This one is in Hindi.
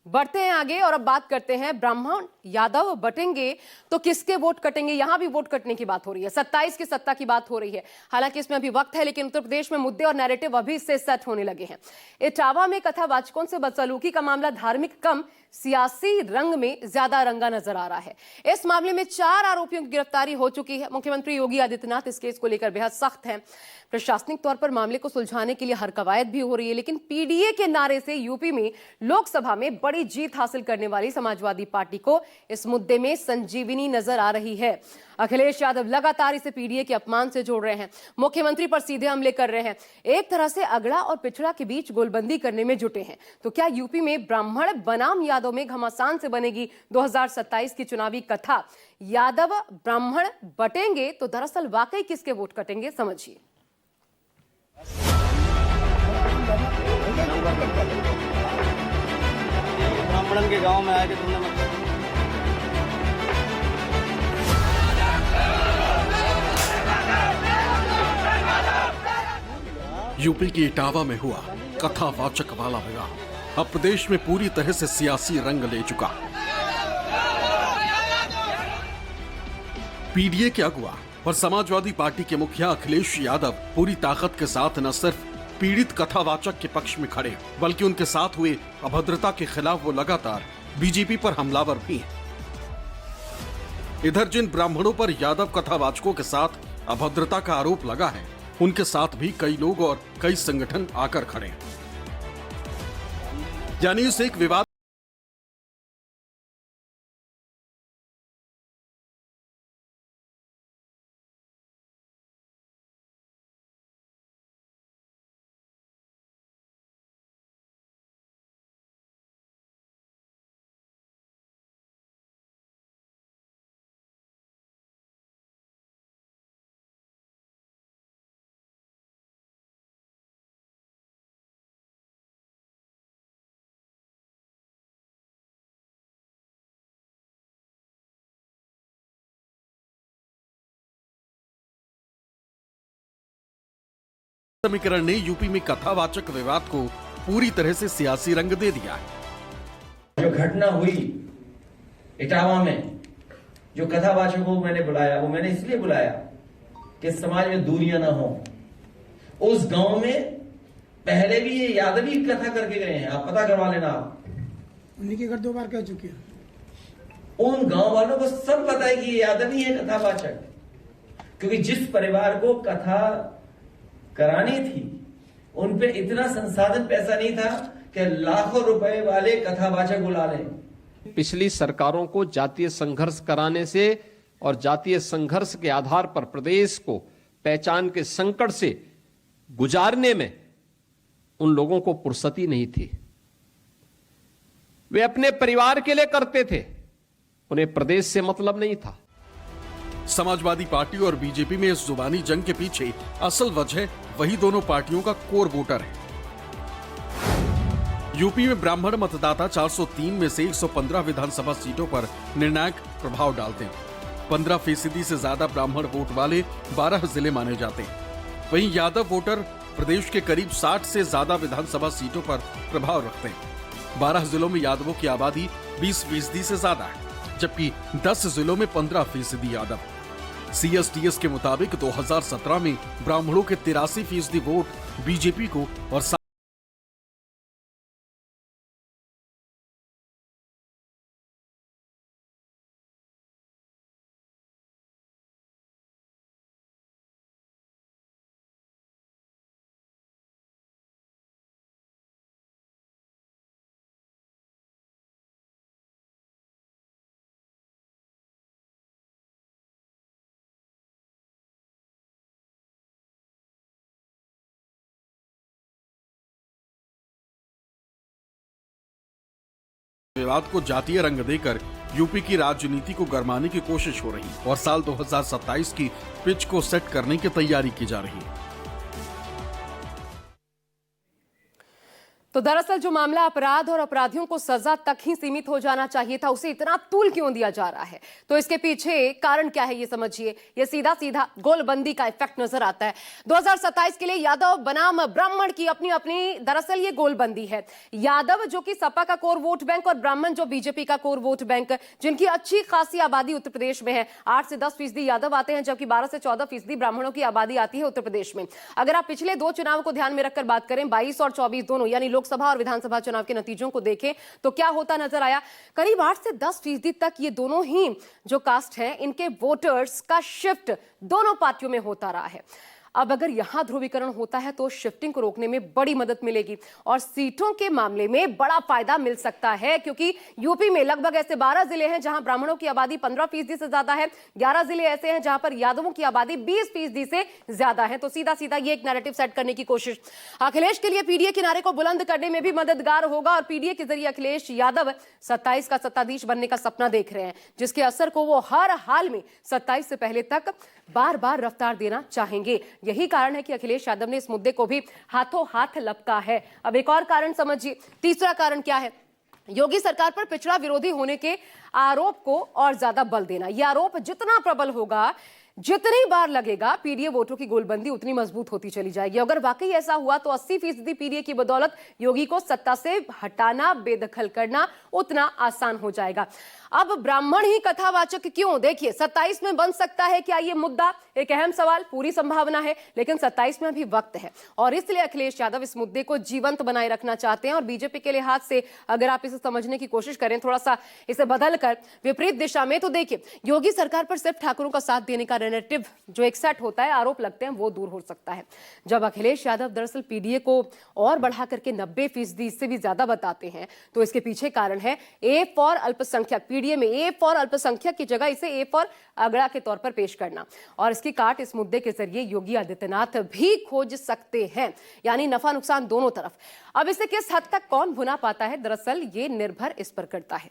बढ़ते हैं आगे और अब बात करते हैं ब्राह्मण यादव बटेंगे तो किसके वोट कटेंगे। यहां भी वोट कटने की बात हो रही है, 27 की सत्ता की बात हो रही है। हालांकि इसमें अभी वक्त है, लेकिन उत्तर प्रदेश में मुद्दे और नैरेटिव अभी से सेट होने लगे हैं। इटावा में कथावाचकों से बदसलूकी का मामला धार्मिक कम सियासी रंग में ज्यादा रंगा नजर आ रहा है। इस मामले में 4 आरोपियों की गिरफ्तारी हो चुकी है। मुख्यमंत्री योगी आदित्यनाथ इस केस को लेकर बेहद सख्त हैं। प्रशासनिक तौर पर मामले को सुलझाने के लिए हर कवायद भी हो रही है, लेकिन पीडीए के नारे से यूपी में लोकसभा में बड़ी जीत हासिल करने वाली समाजवादी पार्टी को इस मुद्दे में संजीवनी नजर आ रही है। अखिलेश यादव लगातार इसे पीडीए के अपमान से जोड़ रहे हैं, मुख्यमंत्री पर सीधे हमले कर रहे हैं, एक तरह से अगड़ा और पिछड़ा के बीच गोलबंदी करने में जुटे हैं। तो क्या यूपी में ब्राह्मण बनाम यादव में घमासान से बनेगी 2027 की चुनावी कथा? यादव ब्राह्मण बटेंगे तो दरअसल वाकई किसके वोट कटेंगे, समझिए। ब्राह्मणन के गांव में आके तुमने यूपी के इटावा में हुआ कथावाचक वाला विवाह अब प्रदेश में पूरी तरह से सियासी रंग ले चुका। पीडीए के अगुवा और समाजवादी पार्टी के मुखिया अखिलेश यादव पूरी ताकत के साथ न सिर्फ पीड़ित कथावाचक के पक्ष में खड़े, बल्कि उनके साथ हुए अभद्रता के खिलाफ वो लगातार बीजेपी पर हमलावर भी हैं। इधर जिन ब्राह्मणों पर यादव कथावाचकों के साथ अभद्रता का आरोप लगा है, उनके साथ भी कई लोग और कई संगठन आकर खड़े हैं। यानी इस एक विवाद समीकरण ने यूपी में कथावाचक विवाद को पूरी तरह से सियासी रंग दे दिया है। जो घटना हुई इटावा में, जो कथावाचकों को मैंने बुलाया, वो मैंने इसलिए बुलाया कि समाज में दूरियां ना हो। उस गांव में पहले भी ये यादवी कथा करके गए हैं, आप पता करवा लेना। आप उन्हीं के घर 2 बार कह चुके हैं। उन गांव वालों को सब पता है कि ये यादवी है कथावाचक, क्योंकि जिस परिवार को कथा करानी थी उन पे इतना संसाधन पैसा नहीं था कि लाखों रुपए वाले कथावाचक बुला लें। पिछली सरकारों को जातीय संघर्ष कराने से और जातीय संघर्ष के आधार पर प्रदेश को पहचान के संकट से गुजारने में उन लोगों को फुर्सती नहीं थी। वे अपने परिवार के लिए करते थे, उन्हें प्रदेश से मतलब नहीं था। समाजवादी पार्टी और बीजेपी में इस जुबानी जंग के पीछे असल वजह वही दोनों पार्टियों का कोर वोटर है। यूपी में ब्राह्मण मतदाता 403 में से 115 विधानसभा सीटों पर निर्णायक प्रभाव डालते हैं। 15% से ज्यादा ब्राह्मण वोट वाले 12 जिले माने जाते हैं। वहीं यादव वोटर प्रदेश के करीब 60 से ज्यादा विधानसभा सीटों पर प्रभाव रखते हैं। 12 जिलों में यादवों की आबादी 20% से ज्यादा है, जबकि 10 जिलों में 15% यादव। CSTS के मुताबिक 2017 में ब्राह्मणों के 83% वोट बीजेपी को और विवाद को जातीय रंग देकर यूपी की राजनीति को गरमाने की कोशिश हो रही और साल 2027 की पिच को सेट करने की तैयारी की जा रही है। तो दरअसल जो मामला अपराध और अपराधियों को सजा तक ही सीमित हो जाना चाहिए था, उसे इतना तूल क्यों दिया जा रहा है? तो इसके पीछे कारण क्या है ये समझिए। ये सीधा सीधा गोलबंदी का इफेक्ट नजर आता है। 2027 के लिए यादव बनाम ब्राह्मण की अपनी अपनी दरअसल ये गोलबंदी है। यादव जो कि सपा का कोर वोट बैंक और ब्राह्मण जो बीजेपी का कोर वोट बैंक, जिनकी अच्छी खासी आबादी उत्तर प्रदेश में है। 8 से 10% यादव आते हैं, जबकि 12 से 14% ब्राह्मणों की आबादी आती है उत्तर प्रदेश में। अगर आप पिछले 2 चुनाव को ध्यान में रखकर बात करें, 22 और 24 दोनों यानी लोकसभा और विधानसभा चुनाव के नतीजों को देखें तो क्या होता नजर आया? करीब 8 से 10% तक ये दोनों ही जो कास्ट है इनके वोटर्स का शिफ्ट दोनों पार्टियों में होता रहा है। अब अगर यहां ध्रुवीकरण होता है तो शिफ्टिंग को रोकने में बड़ी मदद मिलेगी और सीटों के मामले में बड़ा फायदा मिल सकता है, क्योंकि यूपी में लगभग ऐसे 12 जिले हैं जहां ब्राह्मणों की आबादी 15% से ज्यादा है। 11 जिले ऐसे हैं जहां पर यादवों की आबादी 20% से ज्यादा है। तो सीधा सीधा ये एक नैरेटिव सेट करने की कोशिश अखिलेश के लिए पीडीए के नारे को बुलंद करने में भी मददगार होगा और पीडीए के जरिए अखिलेश यादव 27 का सत्ताधीश बनने का सपना देख रहे हैं, जिसके असर को वो हर हाल में 27 से पहले तक बार बार रफ्तार देना चाहेंगे। यही कारण है कि अखिलेश यादव ने इस मुद्दे को भी हाथों हाथ लपका है। अब एक और कारण समझिए। तीसरा कारण क्या है? योगी सरकार पर पिछड़ा विरोधी होने के आरोप को और ज्यादा बल देना। यह आरोप जितना प्रबल होगा, जितनी बार लगेगा, पीडीए वोटों की गोलबंदी उतनी मजबूत होती चली जाएगी। अगर वाकई ऐसा हुआ तो 80% पीडीए की बदौलत योगी को सत्ता से हटाना, बेदखल करना उतना आसान हो जाएगा। अब ब्राह्मण ही कथावाचक क्यों? देखिए 27 में बन सकता है क्या ये मुद्दा? एक अहम सवाल, पूरी संभावना है, लेकिन 27 में अभी वक्त है और इसलिए अखिलेश यादव इस मुद्दे को जीवंत बनाए रखना चाहते हैं। और बीजेपी के लिहाज से अगर आप इसे समझने की कोशिश करें, थोड़ा सा इसे बदलकर विपरीत दिशा में, तो देखिए योगी सरकार पर सिर्फ ठाकुरों का साथ देने का नैरेटिव जो एक सेट होता है, आरोप लगते हैं, वो दूर हो सकता है। जब अखिलेश यादव दरअसल पीडीए को और बढ़ा करके 90% इससे भी ज्यादा बताते हैं, तो इसके पीछे कारण है ए फॉर अल्पसंख्यक। पीडीए में ए फॉर अल्पसंख्यक की जगह इसे ए फॉर अगड़ा के तौर पर पेश करना, और इसकी काट इस मुद्दे के जरिए योगी आदित्यनाथ भी खोज सकते हैं, यानी नफा नुकसान दोनों तरफ। अब इसे किस हद तक कौन भुना पाता है, दरअसल ये निर्भर इस पर करता है।